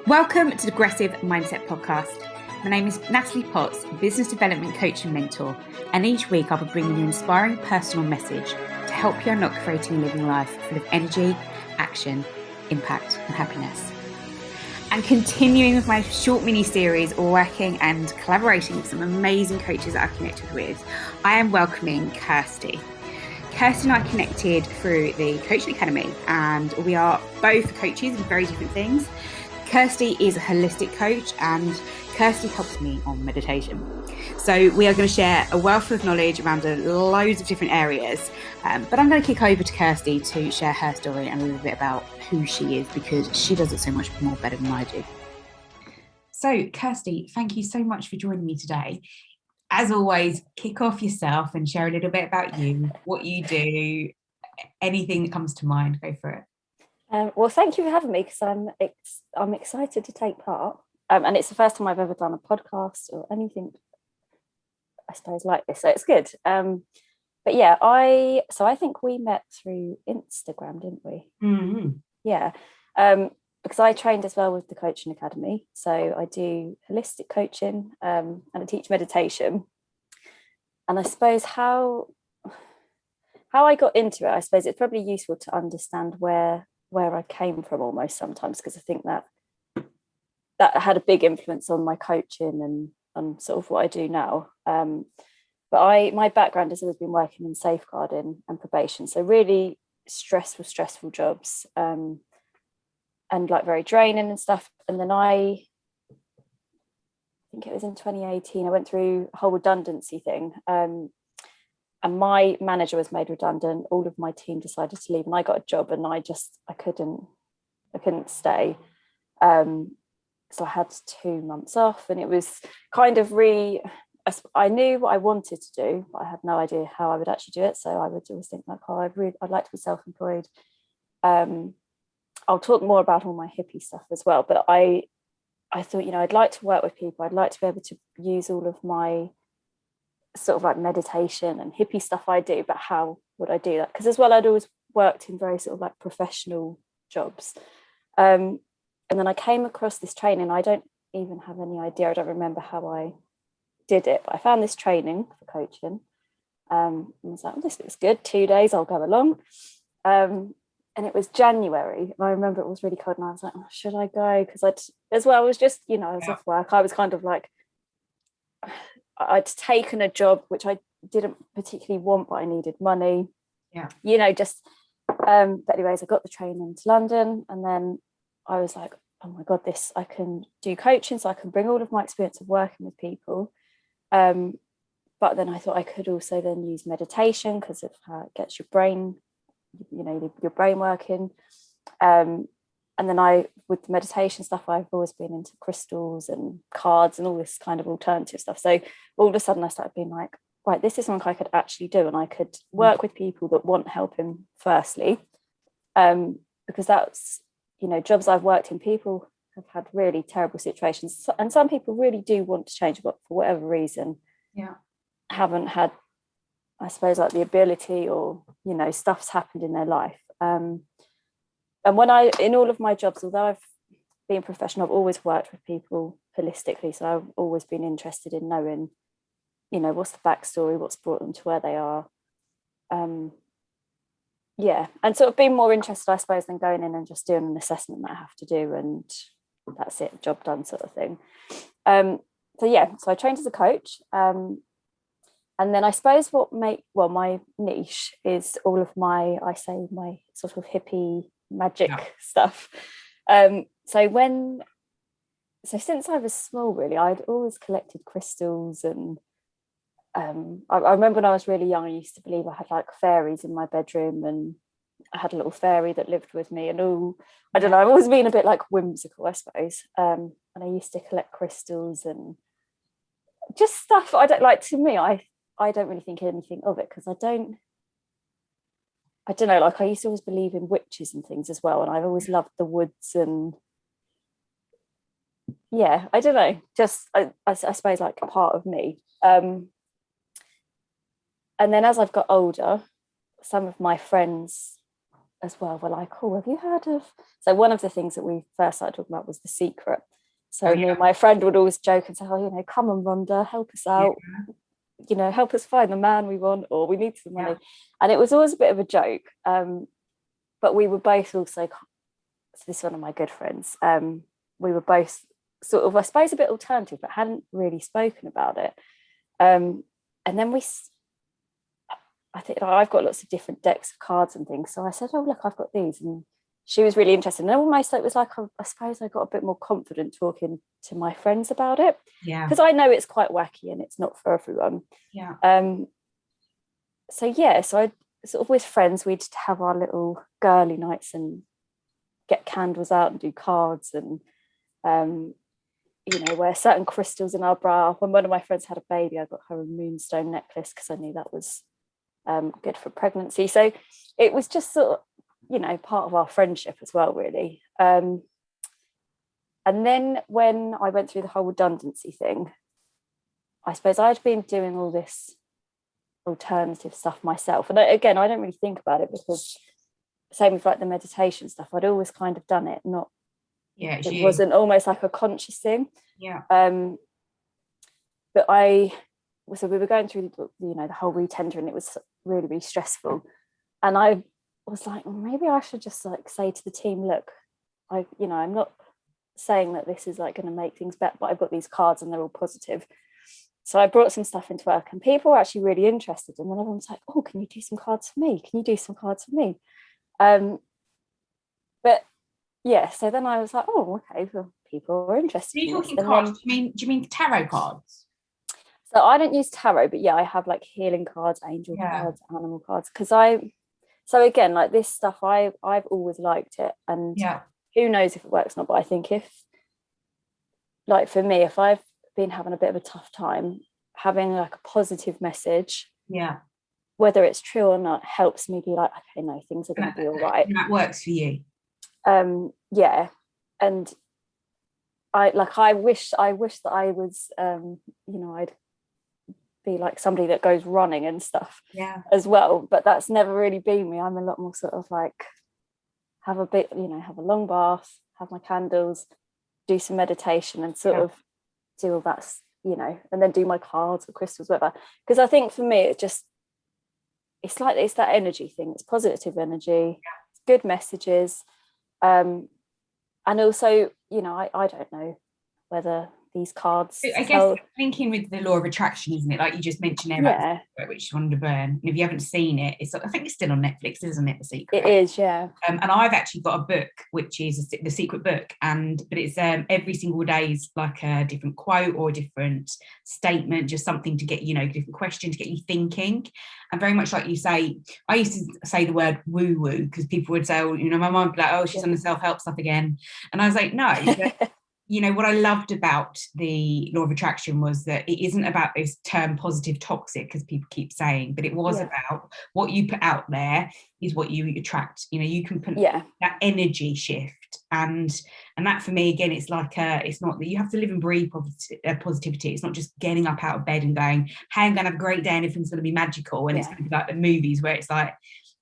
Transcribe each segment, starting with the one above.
Welcome to the Aggressive Mindset Podcast. My name is Natalie Potts, Business Development Coach and Mentor, and each week I'll be bringing you an inspiring personal message to help you unlock creating a living life full of energy, action, impact and happiness. And continuing with my short mini-series, working and collaborating with some amazing coaches that I've connected with, I am welcoming Kirsty. Kirsty and I connected through the Coaching Academy, and we are both coaches in very different things. Kirsty is a holistic coach and Kirsty helps me on meditation. So we are going to share a wealth of knowledge around loads of different areas. But I'm going to kick over to Kirsty to share her story and a little bit about who she is, because she does it so much more better than I do. So Kirsty, thank you so much for joining me today. As always, kick off yourself and share a little bit about you, what you do, anything that comes to mind. Go for it. Well, thank you for having me, because I'm excited to take part. And it's the first time I've ever done a podcast or anything, I suppose, like this. So it's good. But yeah, I think we met through Instagram, didn't we? Mm-hmm. Yeah. Because I trained as well with the Coaching Academy. So I do holistic coaching and I teach meditation. And I suppose how I got into it, I suppose it's probably useful to understand where I came from almost sometimes, because I think that had a big influence on my coaching and sort of what I do now. But my background has always been working in safeguarding and probation, so really stressful jobs, and like very draining and stuff. And then I think it was in 2018 I went through a whole redundancy thing, and my manager was made redundant. All of my team decided to leave and I got a job, and I couldn't stay. So I had 2 months off, and it was kind of I knew what I wanted to do, but I had no idea how I would actually do it. So I would always think like, I'd like to be self-employed. I'll talk more about all my hippie stuff as well, but I thought, I'd like to work with people. I'd like to be able to use all of my sort of like meditation and hippie stuff I do, but how would I do that? Because as well, I'd always worked in very sort of like professional jobs. And then I came across this training. I don't even have any idea. I don't remember how I did it, but I found this training for coaching. And I was like, this looks good. 2 days, I'll go along. And it was January. And I remember it was really cold, and I was like, should I go? Because I was just, I was off work. I was kind of like, I'd taken a job which I didn't particularly want, but I needed money. Yeah. But anyways, I got the train into London, and then I was like, oh my God, I can do coaching, so I can bring all of my experience of working with people. But then I thought I could also then use meditation, because of how it gets your brain, your brain working. And then with the meditation stuff, I've always been into crystals and cards and all this kind of alternative stuff. So all of a sudden I started being like, right, this is something I could actually do, and I could work with people that want help in firstly. Because that's, jobs I've worked in, people have had really terrible situations. And some people really do want to change, but for whatever reason, haven't had, I suppose, like the ability, or, stuff's happened in their life. And in all of my jobs, although I've been professional, I've always worked with people holistically. So I've always been interested in knowing, what's the backstory, what's brought them to where they are. And sort of being more interested, I suppose, than going in and just doing an assessment that I have to do and that's it, job done sort of thing. So I trained as a coach. And then I suppose my niche is all of my sort of hippie magic stuff. So since I was small, really, I'd always collected crystals, and I remember when I was really young, I used to believe I had like fairies in my bedroom, and I had a little fairy that lived with me, and I don't know, I've always been a bit like whimsical, I suppose. And I used to collect crystals and just stuff I don't like. To me, I don't really think anything of it, because I don't know, like I used to always believe in witches and things as well, and I've always loved the woods, and I don't know, just I suppose like a part of me. And then as I've got older, some of my friends as well were like, oh, have you heard of, so one of the things that we first started talking about was The Secret. So me and my friend would always joke and say, oh, you know, come on, Rhonda, help us out, you know, help us find the man we want, or we need some money. And it was always a bit of a joke, but we were both also, so this is one of my good friends, we were both sort of, I suppose, a bit alternative, but hadn't really spoken about it. And then I think, like, I've got lots of different decks of cards and things, so I said, oh, look, I've got these, and she was really interested. And almost, it was like, I suppose I got a bit more confident talking to my friends about it, because I know it's quite wacky and it's not for everyone. So I sort of, with friends, we'd have our little girly nights and get candles out and do cards, and you know, wear certain crystals in our bra. When one of my friends had a baby, I got her a moonstone necklace because I knew that was good for pregnancy. So it was just sort of, you know, part of our friendship as well, really. And then when I went through the whole redundancy thing, I suppose I'd been doing all this alternative stuff myself, and again, I don't really think about it, because same with like the meditation stuff, I'd always kind of done it, not it wasn't almost like a conscious thing. But so we were going through, you know, the whole retender, and it was really, really stressful, and I was like, well, maybe I should just like say to the team, look, you know, I'm not saying that this is like going to make things better, but I've got these cards and they're all positive. So I brought some stuff into work, and people were actually really interested, and then everyone was like, oh, can you do some cards for me? Can you do some cards for me? But yeah, so then I was like, oh, okay, well, people are interested. Are you talking cards? Do you mean tarot cards? So I don't use tarot, but I have like healing cards, angel cards, animal cards, because so again, like this stuff, I've always liked it, and who knows if it works or not, but I think if, like for me, if I've been having a bit of a tough time, having like a positive message, whether it's true or not, helps me be like, okay, no, things are going to be all right. And that works for you. And I wish that I was, you know, I'd be like somebody that goes running and stuff as well, but that's never really been me. I'm a lot more sort of like, have a bit, you know, have a long bath, have my candles, do some meditation, and sort of do all that, you know, and then do my cards or crystals, whatever. Because I think for me, it's like, it's that energy thing. It's positive energy, it's good messages, and also, you know, I don't know whether these cards, I guess thinking with the law of attraction, isn't it, like you just mentioned there, which is one to burn, and if you haven't seen it, I think it's still on Netflix, isn't it? The Secret. It is, and I've actually got a book which is The Secret book, but it's every single day is like a different quote or a different statement, just something to get, you know, different question to get you thinking. And very much like you say, I used to say the word woo woo, because people would say, oh, you know, my mum would be like, oh, she's on the self-help stuff again, and I was like, no. You know, what I loved about the law of attraction was that it isn't about this term positive toxic, because people keep saying, but it was about what you put out there is what you attract. You know, you can put that energy shift, and that for me, again, it's like it's not that you have to live and breathe positivity. It's not just getting up out of bed and going, hey, I'm gonna have a great day and everything's gonna be magical, and it's gonna be like the movies where it's like,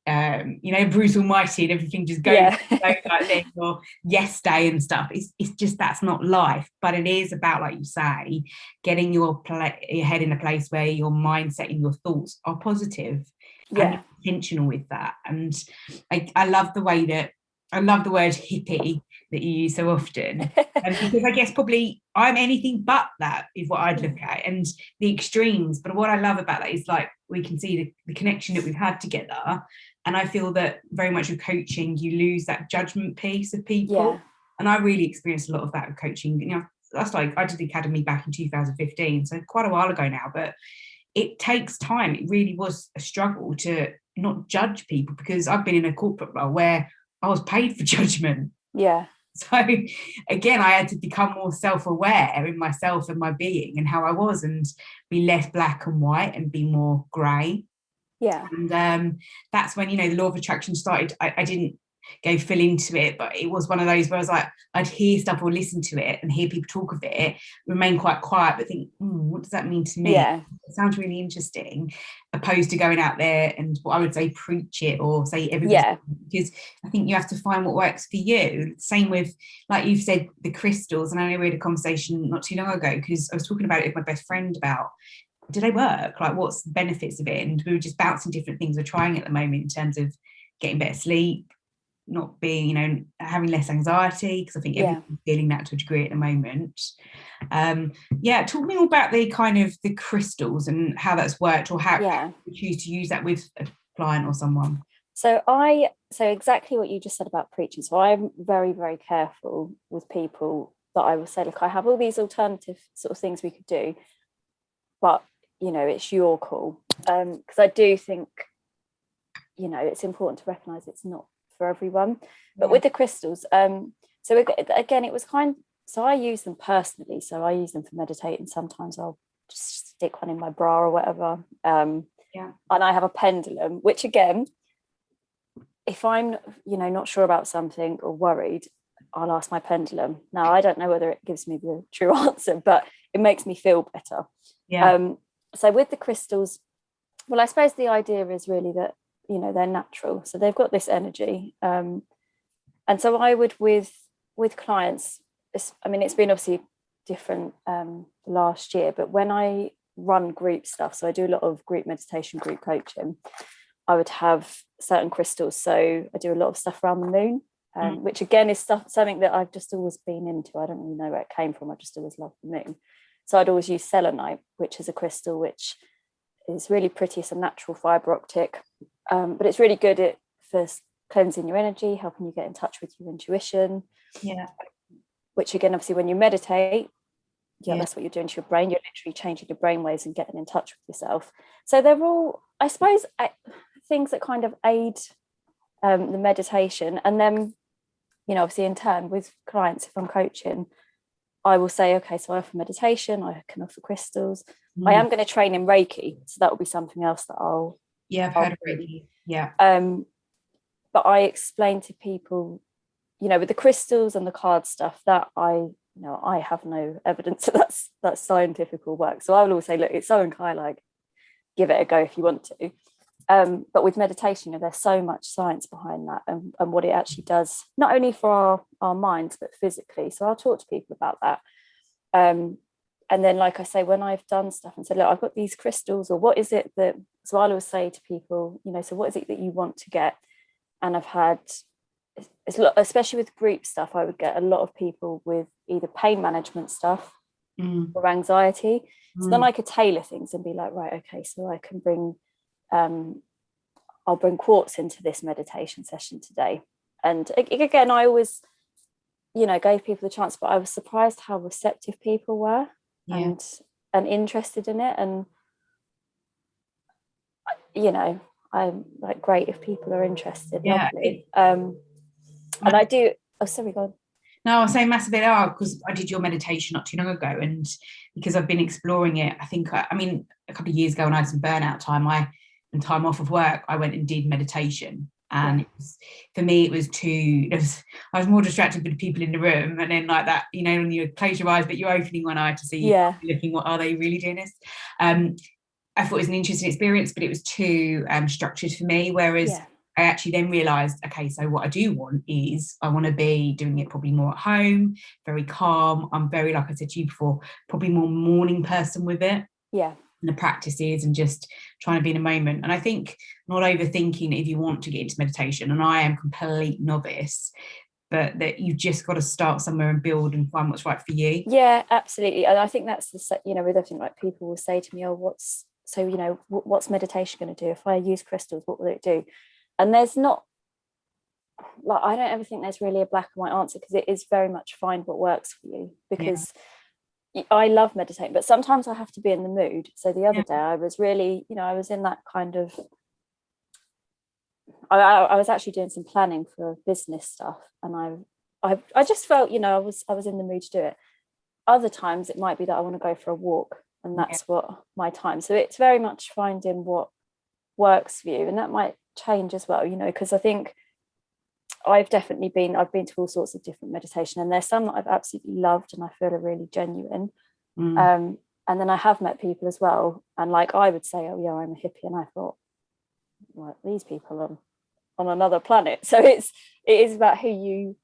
you know, Bruce Almighty and everything just goes like this, or Yes Day and stuff. It's just, that's not life. But it is about, like you say, getting your head in a place where your mindset and your thoughts are positive and intentional with that. And I love the way that, I love the word hippy that you use so often, because I guess probably I'm anything but that is what I'd look at, and the extremes. But what I love about that is, like, we can see the connection that we've had together, and I feel that very much with coaching, you lose that judgment piece of people, and I really experienced a lot of that with coaching. You know, that's like, I did the academy back in 2015, so quite a while ago now, but it takes time. It really was a struggle to not judge people, because I've been in a corporate role where I was paid for judgment. So again, I had to become more self-aware in myself and my being and how I was, and be less black and white and be more grey. And that's when, you know, the law of attraction started. I didn't, go full into it, but it was one of those where I was like, I'd hear stuff or listen to it and hear people talk of it, remain quite quiet, but think, what does that mean to me? Yeah. It sounds really interesting, opposed to going out there and what I would say preach it or say everybody, because I think you have to find what works for you. Same with, like you've said, the crystals. And I know we had a conversation not too long ago because I was talking about it with my best friend about, do they work? Like, what's the benefits of it? And we were just bouncing different things we're trying at the moment in terms of getting better sleep, not being, you know, having less anxiety, because I think everyone's feeling that to a degree at the moment. Talk me all about the kind of the crystals and how that's worked, or how you choose to use that with a client or someone. So exactly what you just said about preaching. So I'm very, very careful with people that I will say, look, I have all these alternative sort of things we could do, but, you know, it's your call. Because I do think, you know, it's important to recognize it's not for everyone. But with the crystals, so again, it was so I use them personally. So I use them for meditating. Sometimes I'll just stick one in my bra or whatever. And I have a pendulum, which again, if I'm, you know, not sure about something or worried, I'll ask my pendulum. Now, I don't know whether it gives me the true answer, but it makes me feel better. So with the crystals, well, I suppose the idea is really that, you know, they're natural, so they've got this energy, and so I would with clients, I mean, it's been obviously different last year, but when I run group stuff, so I do a lot of group meditation, group coaching, I would have certain crystals. So I do a lot of stuff around the moon, which again is something that I've just always been into. I don't really know where it came from. I just always loved the moon. So I'd always use selenite, which is a crystal which is really pretty. It's a natural fiber optic, but it's really good for cleansing your energy, helping you get in touch with your intuition. Which again, obviously, when you meditate, that's what you're doing to your brain. You're literally changing your brain waves and getting in touch with yourself. So they're all, I suppose, things that kind of aid the meditation. And then, you know, obviously in turn with clients, if I'm coaching, I will say, okay, so I offer meditation, I can offer crystals. I am going to train in Reiki, so that will be something else that I've heard of Reiki. But I explain to people, you know, with the crystals and the card stuff, that I have no evidence that that's scientific work. So I will always say, look, it's so and Kai, like, give it a go if you want to. But with meditation, you know, there's so much science behind that, and what it actually does, not only for our minds, but physically. So I'll talk to people about that. And then, like I say, when I've done stuff and said, look, I've got these crystals, or what is it that, so I'll always say to people, you know, so what is it that you want to get? And I've had, especially with group stuff, I would get a lot of people with either pain management stuff or anxiety. So then I could tailor things and be like, right, okay, so I can bring, I'll bring quartz into this meditation session today. And again, I always, you know, gave people the chance, but I was surprised how receptive people were and interested in it. And, you know, I'm like, great if people are interested. Lovely. And I do, sorry, go on. No, I was saying massively because I did your meditation not too long ago, and because I've been exploring it, I think, I mean, a couple of years ago when I had some burnout time, and time off of work, I went and did meditation. And it was, for me, it was I was more distracted with the people in the room, and then like that, you know, when you close your eyes, but you're opening one eye to see, looking, what are they really doing this? I thought it was an interesting experience, but it was too structured for me. Whereas I actually then realised, okay, so what I do want is I want to be doing it probably more at home, very calm. I'm very, like I said to you before, probably more morning person with it. Yeah. And the practices and just trying to be in a moment. And I think not overthinking if you want to get into meditation, and I am complete novice, but that you've just got to start somewhere and build and find what's right for you. Yeah, absolutely. And I think that's you know, with everything, like, people will say to me, oh, what's meditation going to do? If I use crystals, what will it do? And there's not, like, I don't ever think there's really a black and white answer, because it is very much find what works for you. Because I love meditating, but sometimes I have to be in the mood. So the other day I was really, you know, I was in that kind of, I was actually doing some planning for business stuff, and I just felt, you know, I was in the mood to do it. Other times it might be that I want to go for a walk, and that's what my time. So it's very much finding what works for you, and that might change as well, you know, because I think I've been to all sorts of different meditation, and there's some that I've absolutely loved and I feel are really genuine. And then I have met people as well, and like I would say, oh yeah, I'm a hippie, and I thought, well, these people are on another planet. So it is about who you,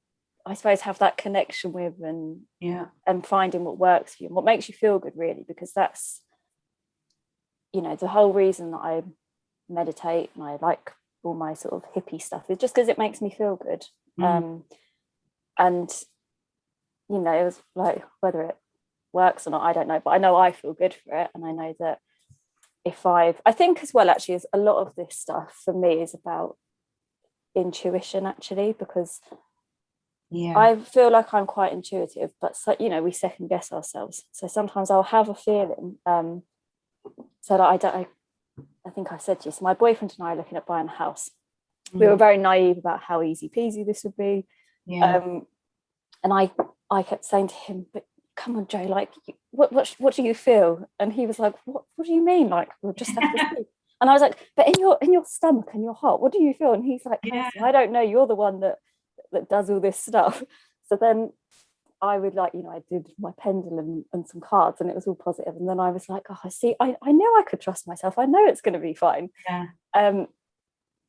I suppose, have that connection with, and finding what works for you and what makes you feel good, really, because that's, you know, the whole reason that I meditate and I like all my sort of hippie stuff is just because it makes me feel good. And you know, it was like, whether it works or not, I don't know, but I know I feel good for it. And I know that I think as well, actually, is a lot of this stuff for me is about intuition, actually, because I feel like I'm quite intuitive, but so, you know, we second guess ourselves. So sometimes I'll have a feeling, so that I think I said to you, so my boyfriend and I are looking at buying a house. We were very naive about how easy peasy this would be. And I kept saying to him, but come on, Joe, like, what do you feel? And he was like, what do you mean? Like, we'll just have to see. And I was like, but in your stomach and your heart, what do you feel? And he's like, Kirsty, I don't know, you're the one that does all this stuff. So then I would, like, you know, I did my pendulum and some cards, and it was all positive. And then I was like, oh, I see, I know I could trust myself. I know it's going to be fine. But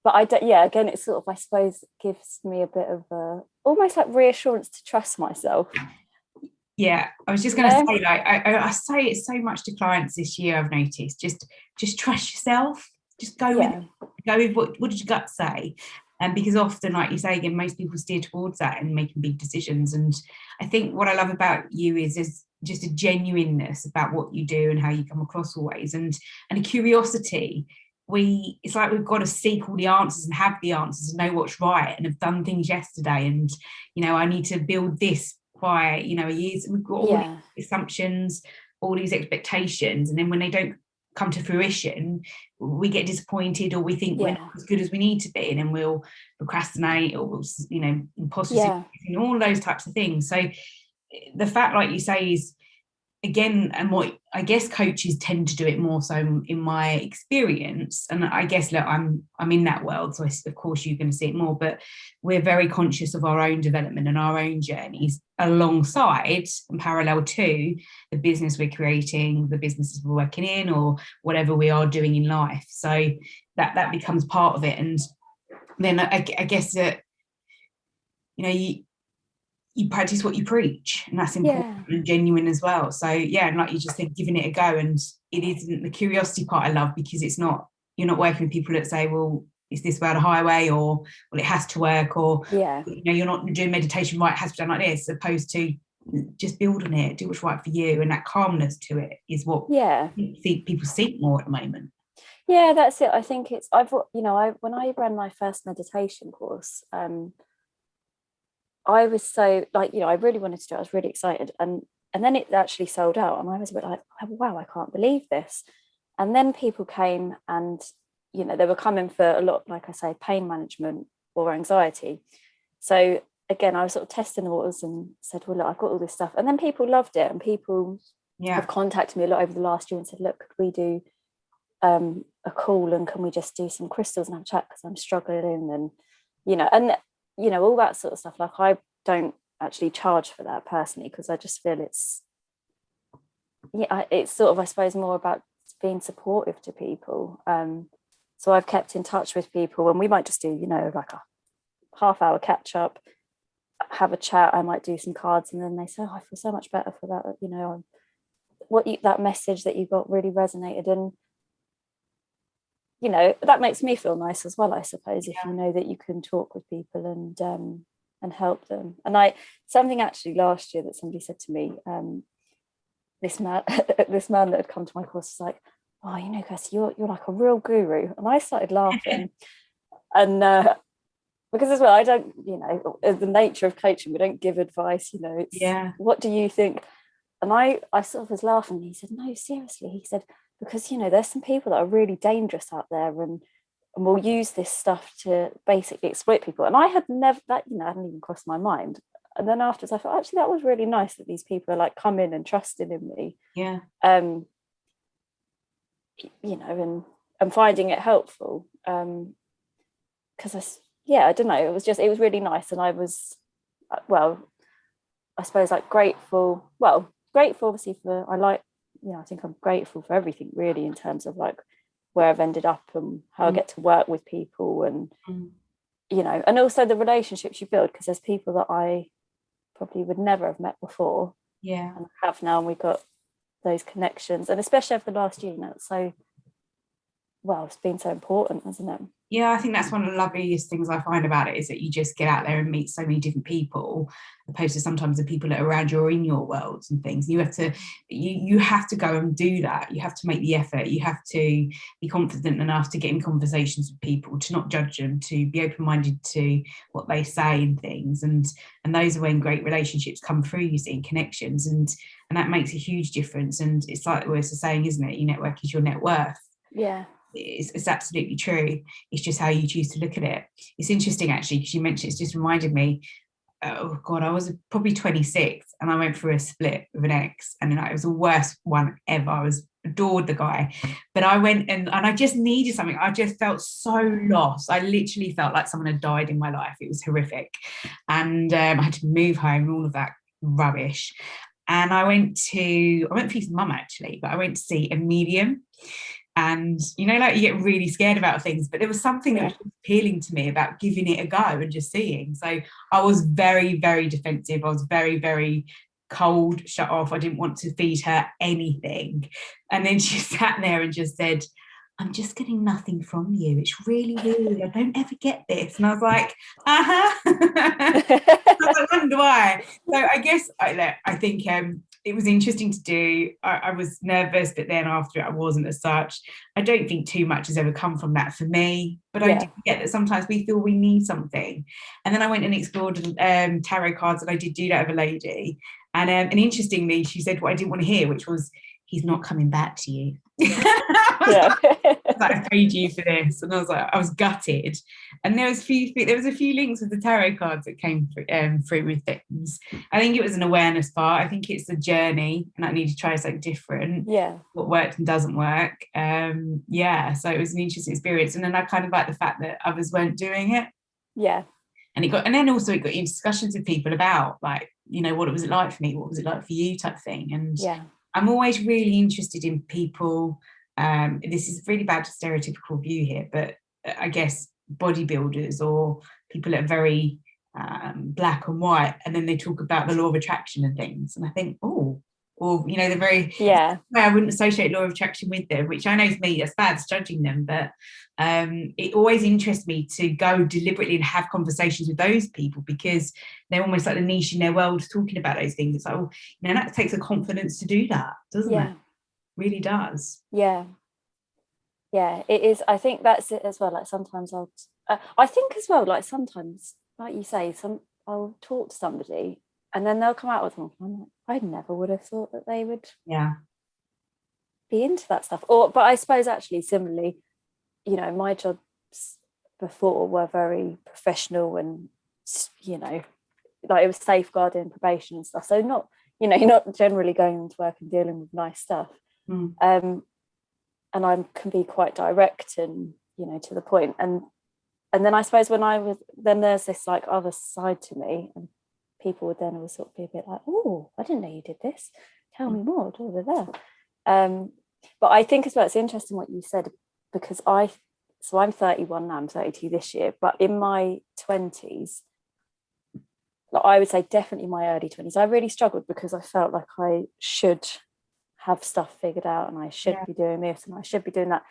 I don't, again, it's sort of, I suppose, gives me a bit of almost like reassurance to trust myself. I was just going to say, like, I say it so much to clients this year, I've noticed, just trust yourself, just go with what did your gut say? And because often, like you say again, most people steer towards that and making big decisions. And I think what I love about you is just a genuineness about what you do and how you come across always, and a curiosity. It's like we've got to seek all the answers and have the answers and know what's right, and have done things yesterday, and, you know, I need to build this by, you know, years. We've got all these assumptions, all these expectations, and then when they don't come to fruition, we get disappointed, or we think we're not as good as we need to be, and then we'll procrastinate, or we'll, you know, imposter syndrome, all those types of things. So the fact, like you say, is, again, and what I guess coaches tend to do it more so in my experience, and I guess, look, I'm in that world, so of course you're going to see it more, but we're very conscious of our own development and our own journeys alongside and parallel to the business we're creating, the businesses we're working in, or whatever we are doing in life. So that becomes part of it. And then I guess that, you know, you practice what you preach, and that's important and genuine as well. So and like you just think, giving it a go. And it isn't the curiosity part I love, because it's not, you're not working with people that say, well, is this way the highway, or well, it has to work, or you know, you're not doing meditation right, it has to be done like this, opposed to just build on it, do what's right for you. And that calmness to it is what people seek more at the moment. That's it. I think when I ran my first meditation course, I was so, like, you know, I really wanted to do it. I was really excited. And then it actually sold out. And I was a bit like, oh, wow, I can't believe this. And then people came, and, you know, they were coming for a lot, like I say, pain management or anxiety. So again, I was sort of testing the waters and said, well, look, I've got all this stuff. And then people loved it. And people have contacted me a lot over the last year and said, look, could we do a call, and can we just do some crystals and have a chat, because I'm struggling, and, you know, all that sort of stuff. Like, I don't actually charge for that personally, because I just feel it's sort of, I suppose, more about being supportive to people. So I've kept in touch with people, and we might just do, you know, like a half-hour catch-up, have a chat. I might do some cards, and then they say, oh, I feel so much better for that, you know, that message that you got really resonated. And, you know, that makes me feel nice as well, I suppose, if you know that you can talk with people and help them. And something actually last year that somebody said to me, this man that had come to my course was like, oh, you know, Kirsty, you're like a real guru. And I started laughing. And because as well, I don't, you know, the nature of coaching, we don't give advice, you know, it's what do you think? And I sort of was laughing. He said, no, seriously. He said, because, you know, there's some people that are really dangerous out there, and will use this stuff to basically exploit people. And I had never, that, you know, hadn't even crossed my mind. And then afterwards I thought, actually, that was really nice that these people are like coming and trusting in me. You know, and finding it helpful. Because I don't know, it was really nice. And I was, well, I suppose like grateful obviously for, I think I'm grateful for everything really, in terms of like where I've ended up and how I get to work with people, and and also the relationships you build, because there's people that I probably would never have met before, and I have now, and we got those connections, and especially over the last year, it's so, it's been so important, hasn't it? Yeah, I think that's one of the loveliest things I find about it, is that you just get out there and meet so many different people, opposed to sometimes the people that are around you or in your worlds and things. You have to go and do that. You have to make the effort. You have to be confident enough to get in conversations with people, to not judge them, to be open-minded to what they say and things. And those are when great relationships come through, you see, connections, and that makes a huge difference. And it's like the saying, isn't it? Your network is your net worth. Yeah. It's absolutely true. It's just how you choose to look at it. It's interesting actually, because you mentioned, it's just reminded me, oh god, I was probably 26 and I went through a split with an ex, and it was the worst one ever. I adored the guy, but I went and I just needed something. I just felt so lost. I literally felt like someone had died in my life. It was horrific, and I had to move home and all of that rubbish. And I went for his mum actually, but I went to see a medium. And, like you get really scared about things, but there was something that was appealing to me about giving it a go and just seeing. So I was very, very defensive. I was very, very cold, shut off. I didn't want to feed her anything. And then she sat there and just said, I'm just getting nothing from you. It's really weird. I don't ever get this. And I was like, I wonder why. So I guess I think it was interesting to do. I was nervous, but then after it, I wasn't as such. I don't think too much has ever come from that for me, but I do get that sometimes we feel we need something. And then I went and explored tarot cards, and I did do that with a lady. And interestingly, she said what I didn't want to hear, which was, he's not coming back to you. I paid you for this, and I was gutted. And there was a few links with the tarot cards that came through with things. I think it was an awareness part. I think it's a journey, and I need to try something different. What worked and doesn't work. So it was an interesting experience, and then I kind of like the fact that others weren't doing it. And then also it got into discussions with people about, like, what was it like for me, what was it like for you, type thing. And I'm always really interested in people. This is really bad stereotypical view here, but I guess bodybuilders or people that are very black and white, and then they talk about the law of attraction and things, and I think, they're very I wouldn't associate law of attraction with them, which I know for me that's bad, it's judging them, but it always interests me to go deliberately and have conversations with those people, because they're almost like the niche in their world talking about those things. It's like, that takes a confidence to do that, doesn't it? Really does. It is. I think that's it as well. Like sometimes I think as well, like sometimes, like you say, I'll talk to somebody and then they'll come out with one. I'm like, I never would have thought that they would be into that stuff. But I suppose actually similarly, my jobs before were very professional, and like it was safeguarding, probation and stuff. So not, you're not generally going into work and dealing with nice stuff. And I can be quite direct and to the point, and then I suppose then there's this like other side to me, and people would then always sort of be a bit like, oh, I didn't know you did this, tell me more, but I think as well it's interesting what you said, because I'm 31 now, I'm 32 this year, but in my 20s, like I would say definitely my early 20s, I really struggled because I felt like I should have stuff figured out, and I should be doing this and I should be doing that.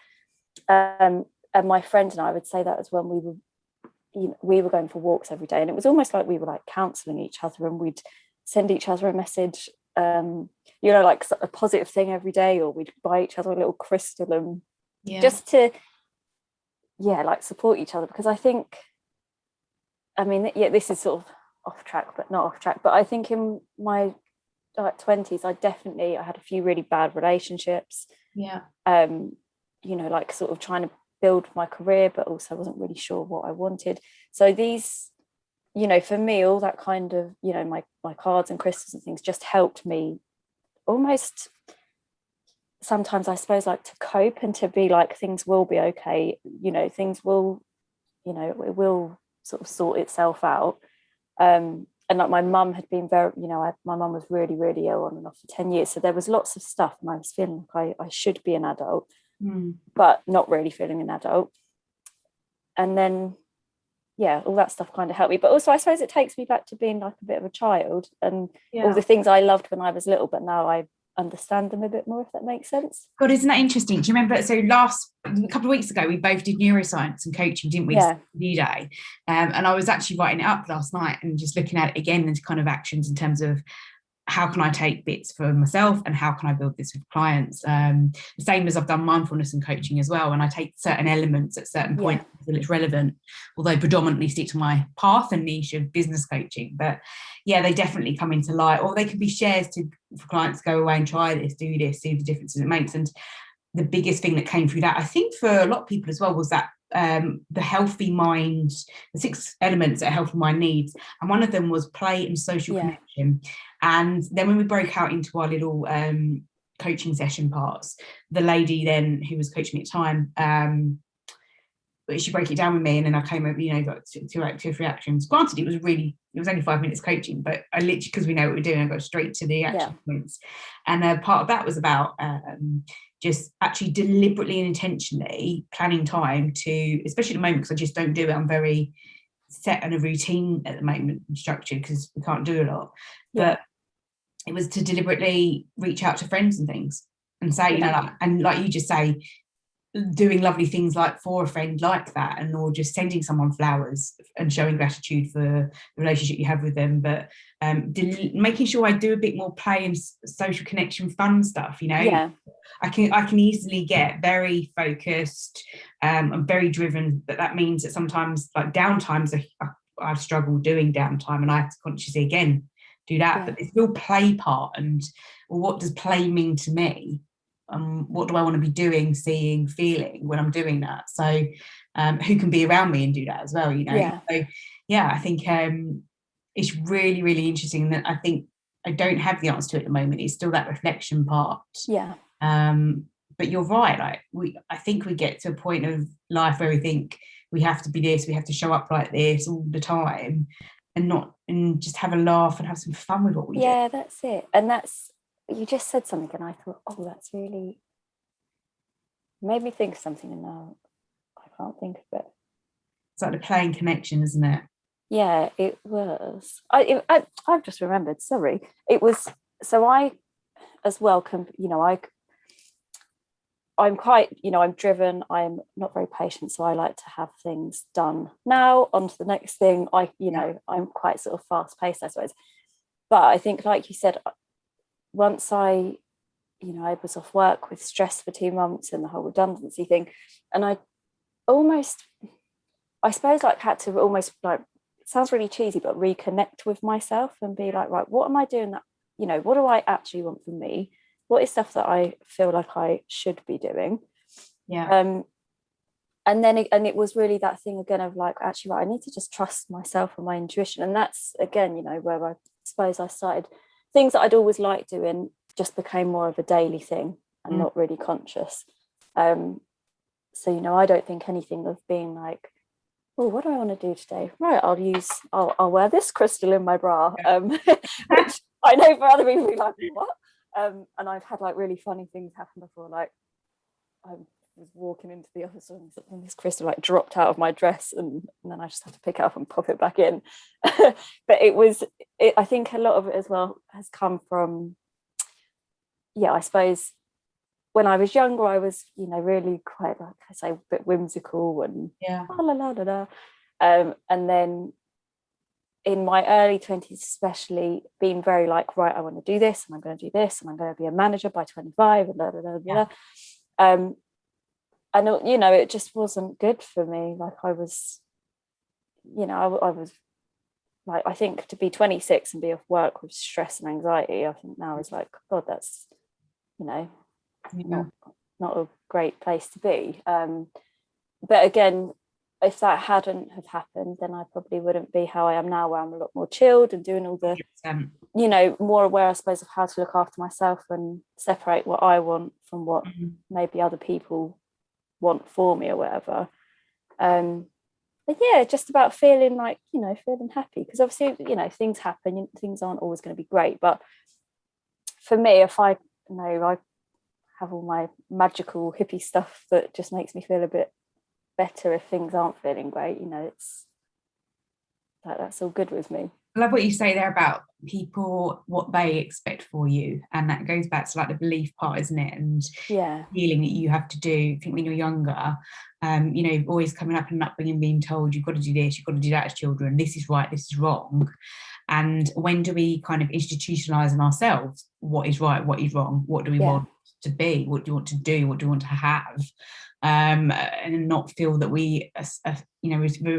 And my friend and I would say that as when we were going for walks every day, and it was almost like we were like counselling each other, and we'd send each other a message, like a positive thing every day, or we'd buy each other a little crystal, and just to like support each other, because I think, this is sort of off track but not off track, but I think in my 20s I had a few really bad relationships, like sort of trying to build my career, but also wasn't really sure what I wanted. So these, for me, all that kind of, my cards and crystals and things just helped me almost sometimes, I suppose, like to cope and to be like, things will be okay, things will, it will sort of sort itself out. And like my mum had been very, my mum was really, really ill on and off for 10 years. So there was lots of stuff, and I was feeling like I should be an adult, but not really feeling an adult. And then, all that stuff kind of helped me. But also, I suppose it takes me back to being like a bit of a child, and all the things I loved when I was little, but now I understand them a bit more, if that makes sense. God, isn't that interesting? Do you remember, so a couple of weeks ago we both did neuroscience and coaching, didn't we? New day. And I was actually writing it up last night and just looking at it again as kind of actions in terms of how can I take bits for myself and how can I build this with clients. The same as I've done mindfulness and coaching as well, and I take certain elements at certain points that it's relevant, although predominantly stick to my path and niche of business coaching. But they definitely come into light, or they can be shares for clients to go away and try this, do this, see the differences it makes. And the biggest thing that came through that, I think for a lot of people as well, was that the healthy mind, the 6 elements that a healthy mind needs, and one of them was play and social connection. And then when we broke out into our little coaching session parts, the lady then who was coaching me at the time, she broke it down with me, and then I came over, got two or three actions. Granted, it was only 5 minutes coaching, but I literally, because we know what we're doing, I got straight to the action points. And part of that was about just actually deliberately and intentionally planning time to, especially at the moment, because I just don't do it. I'm very set on a routine at the moment and structured because we can't do a lot. But it was to deliberately reach out to friends and things and say, and like you just say, doing lovely things like for a friend like that, and or just sending someone flowers and showing gratitude for the relationship you have with them. But making sure I do a bit more play and social connection, fun stuff. I can easily get very focused and very driven, but that means that sometimes like downtimes I've struggled doing downtime, and I have to consciously again do that. But this real play part, and what does play mean to me? What do I want to be doing, seeing, feeling when I'm doing that? So who can be around me and do that as well, So I think it's really, really interesting. That I think I don't have the answer to it at the moment. It's still that reflection part. But you're right, I think we get to a point of life where we think we have to be this, we have to show up like this all the time, and just have a laugh and have some fun with what we do. That's it. And that's, you just said something and I thought, that's really made me think of something, and now I can't think of it. It's like the playing connection, isn't it? Yeah, it was. I've just remembered, sorry. It was, so I as well can, I'm quite, I'm driven, I'm not very patient, so I like to have things done now, on to the next thing. I'm quite sort of fast paced, I suppose. But I think, like you said, once I was off work with stress for 2 months and the whole redundancy thing, and I suppose like had to almost, like, it sounds really cheesy, but reconnect with myself and be like, right, what am I doing that, what do I actually want from me? What is stuff that I feel like I should be doing? And then it was really that thing again of like, actually, right, I need to just trust myself and my intuition. And that's again, where I suppose I started, things that I'd always liked doing just became more of a daily thing and not really conscious. So I don't think anything of being like, oh, what do I want to do today? Right, I'll wear this crystal in my bra, which I know for other people be like, what? And I've had like really funny things happen before. Like I was walking into the office and this crystal like dropped out of my dress, and then I just had to pick it up and pop it back in. But I think a lot of it as well has come from, I suppose when I was younger, I was, really quite, like I say, a bit whimsical and la la la la. And then in my early 20s, especially, being very like, right, I want to do this, and I'm going to do this, and I'm going to be a manager by 25, and blah, blah, blah, blah. And it just wasn't good for me. Like I was, I was like, I think to be 26 and be off work with stress and anxiety, I think now is like, God, that's, not a great place to be. But again, if that hadn't have happened, then I probably wouldn't be how I am now, where I'm a lot more chilled and doing all the, 100%. More aware, I suppose, of how to look after myself and separate what I want from what maybe other people want for me or whatever. but yeah, just about feeling like, feeling happy, because obviously, things happen, things aren't always going to be great, but for me, if I know I have all my magical hippie stuff that just makes me feel a bit better if things aren't feeling great, it's like, that's all good with me. I love what you say there about people, what they expect for you, and that goes back to like the belief part, isn't it? And feeling that you have to do. I think when you're younger, always coming up and upbringing, being told you've got to do this, you've got to do that as children, this is right, this is wrong. And when do we kind of institutionalize in ourselves what is right, what is wrong, what do we want to be, what do you want to do, what do you want to have, and not feel that we're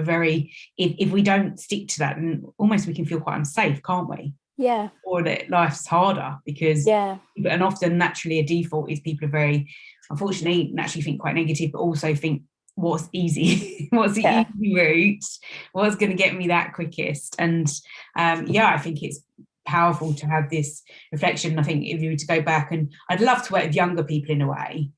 very, if we don't stick to that, then almost we can feel quite unsafe, can't we? Yeah. Or that life's harder because and often naturally a default is people are very, unfortunately, naturally think quite negative, but also think what's easy, what's the easy route, what's going to get me that quickest. And I think it's powerful to have this reflection. I think if you were to go back, and I'd love to work with younger people in a way,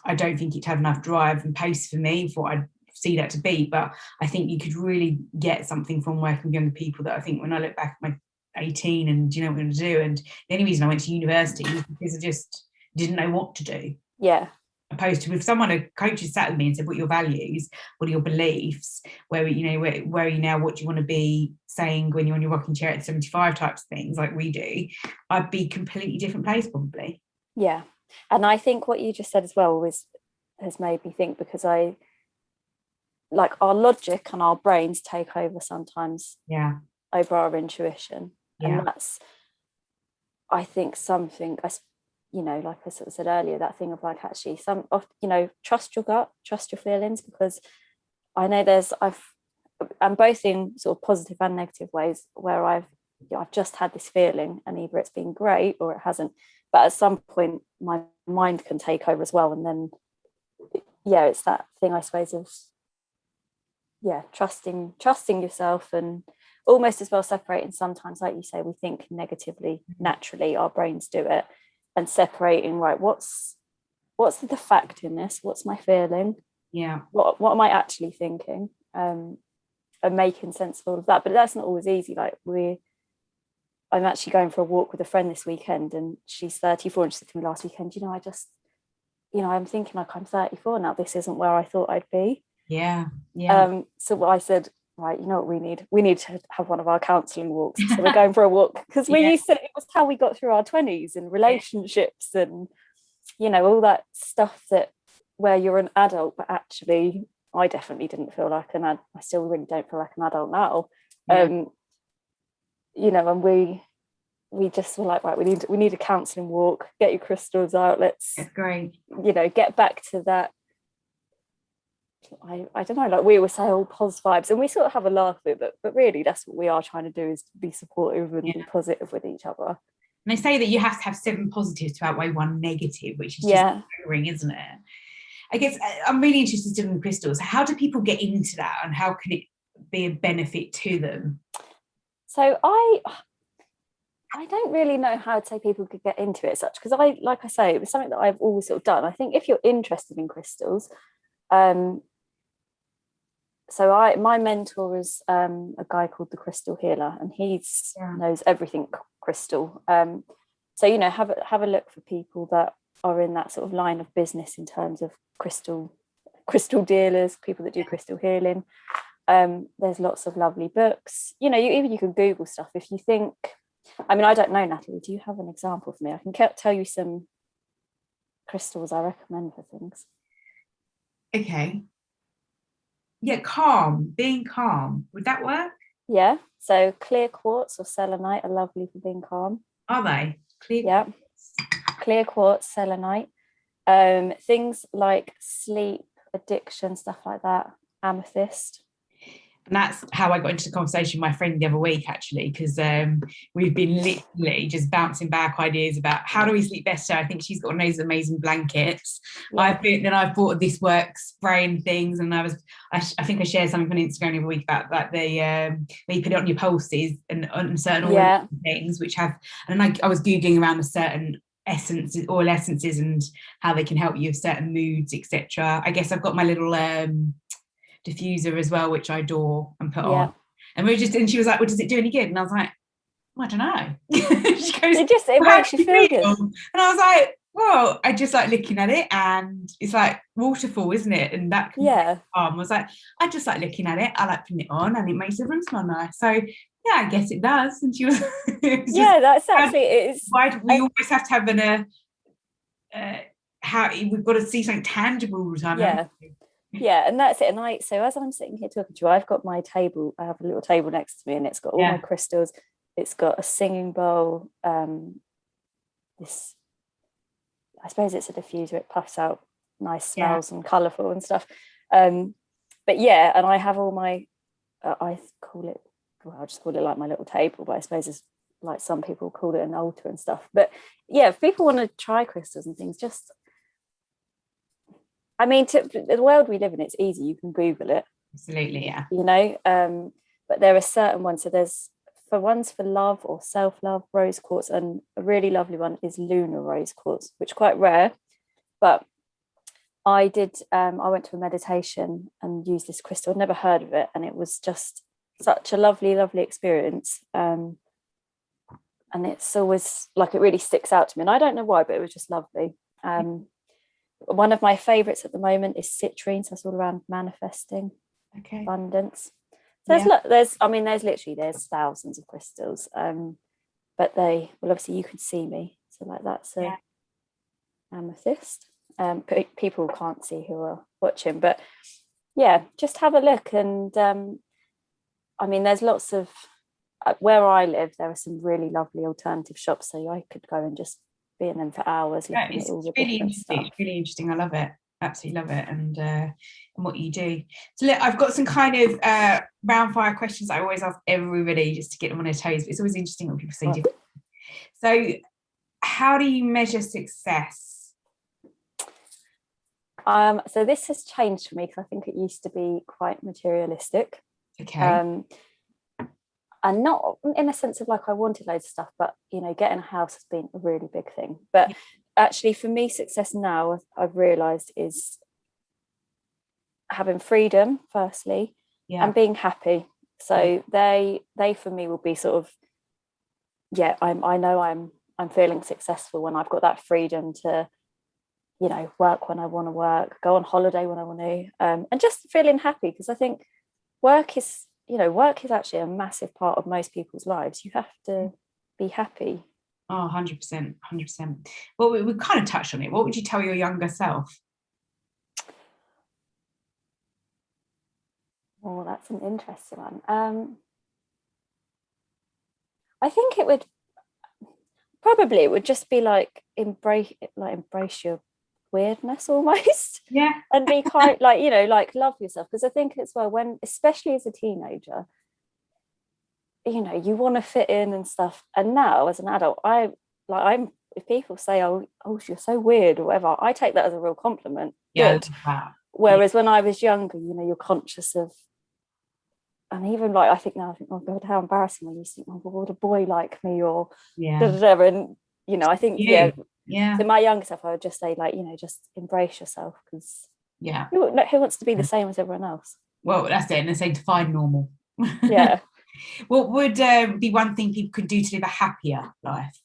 I don't think it'd have enough drive and pace for me for what I'd see that to be, but I think you could really get something from working with younger people that I think when I look back at my 18 and do you know what I'm going to do, and the only reason I went to university was because I just didn't know what to do. Opposed to if someone, a coach has sat with me and said, what are your values, what are your beliefs, where are you now, what do you want to be saying when you're on your rocking chair at 75 types of things like we do, I'd be completely different place probably. And I think what you just said as well has made me think, because I like our logic and our brains take over sometimes over our intuition, and that's, I think, something like I sort of said earlier, that thing of like, actually some of trust your gut, trust your feelings, because I know I'm both in sort of positive and negative ways where I've just had this feeling and either it's been great or it hasn't, but at some point my mind can take over as well, and then it's that thing, I suppose, of trusting yourself, and almost as well separating. Sometimes, like you say, we think negatively naturally, our brains do it, and separating, right, what's the fact in this, what's my feeling, what am I actually thinking, and making sense of all of that. But that's not always easy. Like I'm actually going for a walk with a friend this weekend, and she's 34, and she said to me last weekend, I'm thinking like, I'm 34 now, this isn't where I thought I'd be. So I said, right, you know what we need to have one of our counselling walks. So we're going for a walk, because we used to, it was how we got through our 20s and relationships and all that stuff, that where you're an adult, but actually I definitely didn't feel like I still really don't feel like an adult now. And we just were like, right, we need a counselling walk, get your crystals out, let's get back to that. I don't know, like we always say, all positive vibes, and we sort of have a laugh with it, but really that's what we are trying to do, is to be supportive and be positive with each other. And they say that you have to have 7 positives to outweigh 1 negative, which is just staggering, isn't it? I guess I'm really interested in crystals. How do people get into that, and how can it be a benefit to them? So I don't really know how to say people could get into it as such, because like I say, it was something that I've always sort of done. I think if you're interested in crystals, so my mentor is a guy called the Crystal Healer, and he knows everything crystal. So have a look for people that are in that sort of line of business in terms of crystal dealers, people that do crystal healing. There's lots of lovely books. You can Google stuff if you think. I mean, I don't know, Natalie, do you have an example for me? I can tell you some crystals I recommend for things. Okay. Being calm. Would that work? Yeah. So clear quartz or selenite are lovely for being calm. Are they? Clear quartz, selenite. Things like sleep, addiction, stuff like that. Amethyst. And that's how I got into the conversation with my friend the other week, actually, because we've been literally just bouncing back ideas about how do we sleep better. I think she's got one of those amazing blankets. I've bought this work spray and things, and I think I shared something on Instagram the other week about that where you put it on your pulses and on certain oil things which have, and I was googling around a certain oil essences and how they can help you with certain moods, etc. I guess I've got my little diffuser as well, which I adore and put Yeah. on. And and she was like, well, does it do any good? And I was like, I don't know. She goes, it well, makes you feel good. And I was like, well, I just like looking at it, and it's like waterfall, isn't it? And that can Yeah. I was like, I just like looking at it. I like putting it on, and it makes the room smell nice. So yeah, I guess it does. And she was, yeah, that's absolutely it is. Why do we always have to have how we've got to see something tangible all the time? Yeah. Yeah, and that's it. And so as I'm sitting here talking to you, I've got my table. I have a little table next to me, and it's got all my crystals. It's got a singing bowl. This, I suppose it's a diffuser. It puffs out nice smells and colourful and stuff. But yeah, and I have all my. I call it. Well, I just call it like my little table, but I suppose it's like some people call it an altar and stuff. But yeah, if people want to try crystals and things, just. I mean, the world we live in, it's easy. You can Google it. Absolutely, yeah. You know, but there are certain ones. So there's ones for love or self-love, rose quartz, and a really lovely one is lunar rose quartz, which is quite rare. But I went to a meditation and used this crystal. I'd never heard of it, and it was just such a lovely, lovely experience. And it's always like, it really sticks out to me. And I don't know why, but it was just lovely. One of my favorites at the moment is citrine. So it's all around manifesting abundance. So there's thousands of crystals. But obviously you can see me. So like that's a amethyst. People can't see who are watching, but yeah, just have a look. And I mean, there's lots of where I live, there are some really lovely alternative shops. So I could go and just be in them for hours looking at all the really different interesting. stuff. It's really interesting. I love it. Absolutely love it. And what you do. So look, I've got some kind of round fire questions I always ask everybody just to get them on their toes. But it's always interesting when people say different. So how do you measure success? So this has changed for me, because I think it used to be quite materialistic. Okay. And not in a sense of like I wanted loads of stuff, but you know, getting a house has been a really big thing. But actually for me, success now, I've realized, is having freedom firstly, and being happy. So they for me will be sort of, I know I'm feeling successful when I've got that freedom to, you know, work when I want to work, go on holiday when I want to, and just feeling happy. Because I think work is actually a massive part of most people's lives. You have to be happy. Oh, 100%, 100%. Well, we kind of touched on it. What would you tell your younger self? Oh, that's an interesting one. I think it would just be like embrace your weirdness almost. Yeah. And be quite like, you know, like love yourself. Because I think as well, especially as a teenager, you know, you want to fit in and stuff. And now as an adult, if people say, oh, you're so weird or whatever, I take that as a real compliment. Good. Whereas when I was younger, you know, you're conscious of, and even like I think, oh God, how embarrassing when you think, oh, would a boy like me, or and you know, I think so my younger self, I would just say, like, you know, just embrace yourself, because who wants to be the same as everyone else? Well, that's it. And they say define normal. Yeah. What would be one thing people could do to live a happier life?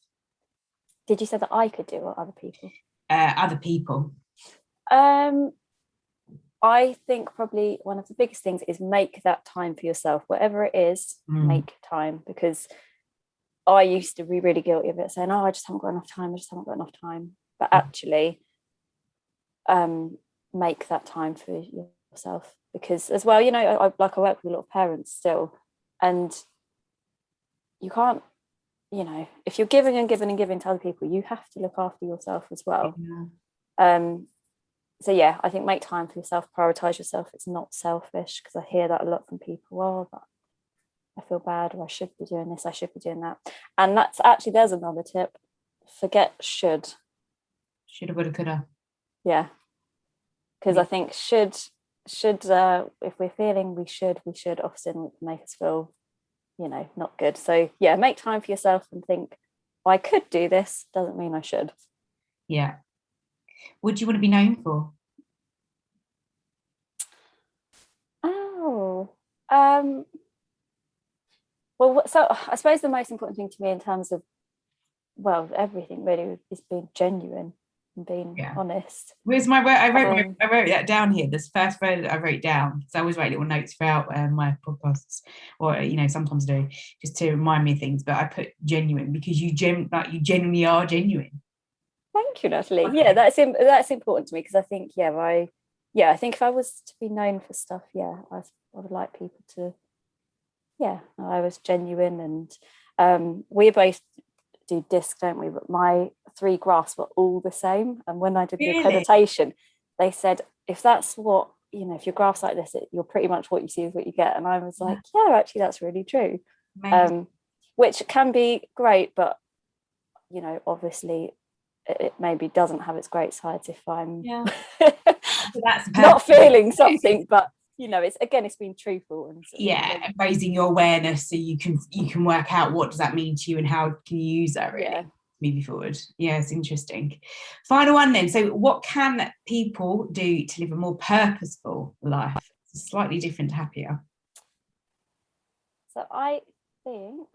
Did you say that I could do, or other people? Other people. I think probably one of the biggest things is make that time for yourself. Whatever it is, make time. Because I used to be really guilty of it, saying, oh, I just haven't got enough time. But actually, make that time for yourself. Because as well, you know, I work with a lot of parents still, and you can't, you know, if you're giving and giving and giving to other people, you have to look after yourself as well. So yeah, I think make time for yourself, prioritize yourself. It's not selfish, because I hear that a lot from people. Oh, but I feel bad, or I should be doing this, I should be doing that. And that's actually, there's another tip. Forget should. Shoulda, woulda, coulda. Yeah. Because I think should if we're feeling we should often make us feel, you know, not good. So yeah, make time for yourself and think, I could do this, doesn't mean I should. Yeah. What do you want to be known for? Well, so I suppose the most important thing to me in terms of, well, everything really is being genuine and being honest. Where's my I wrote that down here. This first word that I wrote down, because I always write little notes throughout my podcasts, or sometimes I do, just to remind me of things. But I put genuine because you genuinely are genuine. Thank you, Natalie. Okay. Yeah, that's important to me, because I think I think if I was to be known for stuff, I would like people to, I was genuine. And we both do disc, don't we? But my 3 graphs were all the same. And when I did the accreditation, they said, if that's what, if your graph's like this, you're pretty much what you see is what you get. And I was like, actually, that's really true. Which can be great, but, obviously it maybe doesn't have its great sides if I'm that's not feeling something, but it's being truthful and raising your awareness so you can work out what does that mean to you and how can you use that really moving forward. It's interesting. Final one then. So what can people do to live a more purposeful life? It's slightly different, happier. So I think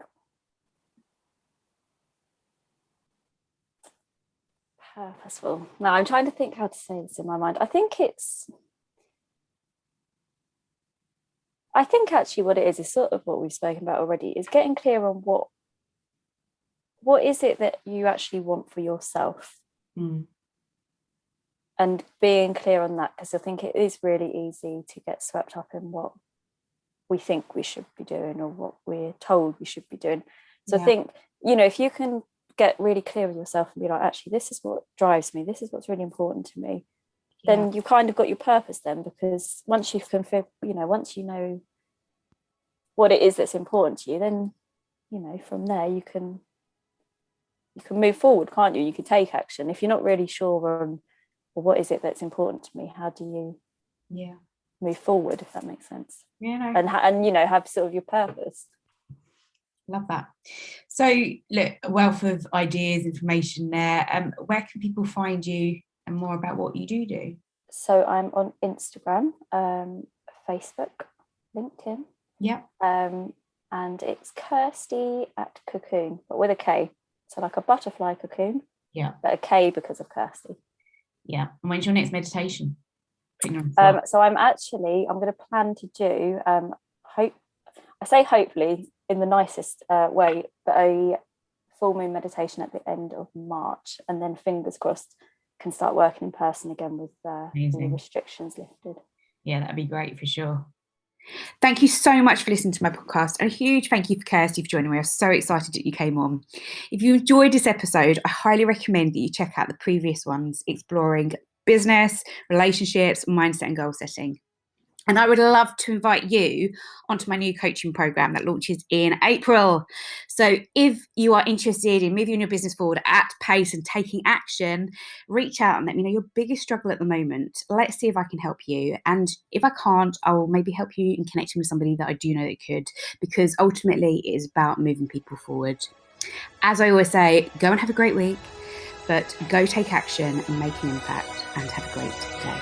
purposeful. Now I'm trying to think how to say this in my mind. I think actually what it is sort of what we've spoken about already, is getting clear on what is it that you actually want for yourself, and being clear on that, because I think it is really easy to get swept up in what we think we should be doing or what we're told we should be doing. So I think, if you can get really clear with yourself and be like, actually, this is what drives me, this is what's really important to me, then you kind of got your purpose then, because once you've once you know what it is that's important to you, then from there you can move forward, can't you? You can take action. If you're not really sure on, well, what is it that's important to me, how do you move forward, if that makes sense? And have sort of your purpose. Love that. So look, a wealth of ideas, information there. Where can people find you and more about what you do? So I'm on Instagram, Facebook, LinkedIn. And it's Kirsty at Cocoon, but with a K. So like a butterfly cocoon. But a K because of Kirsty. And when's your next meditation? So I'm going to plan to do, hopefully in the nicest way, but a full moon meditation at the end of March, and then fingers crossed can start working in person again with all the restrictions lifted. That'd be great for sure. Thank you so much for listening to my podcast, and a huge thank you for Kirsty for joining me. I was so excited that you came on. If you enjoyed this episode, I highly recommend that you check out the previous ones exploring business, relationships, mindset and goal setting. And I would love to invite you onto my new coaching program that launches in April. So if you are interested in moving your business forward at pace and taking action, reach out and let me know your biggest struggle at the moment. Let's see if I can help you. And if I can't, I will maybe help you in connecting with somebody that I do know that could, because ultimately it is about moving people forward. As I always say, go and have a great week, but go take action and make an impact, and have a great day.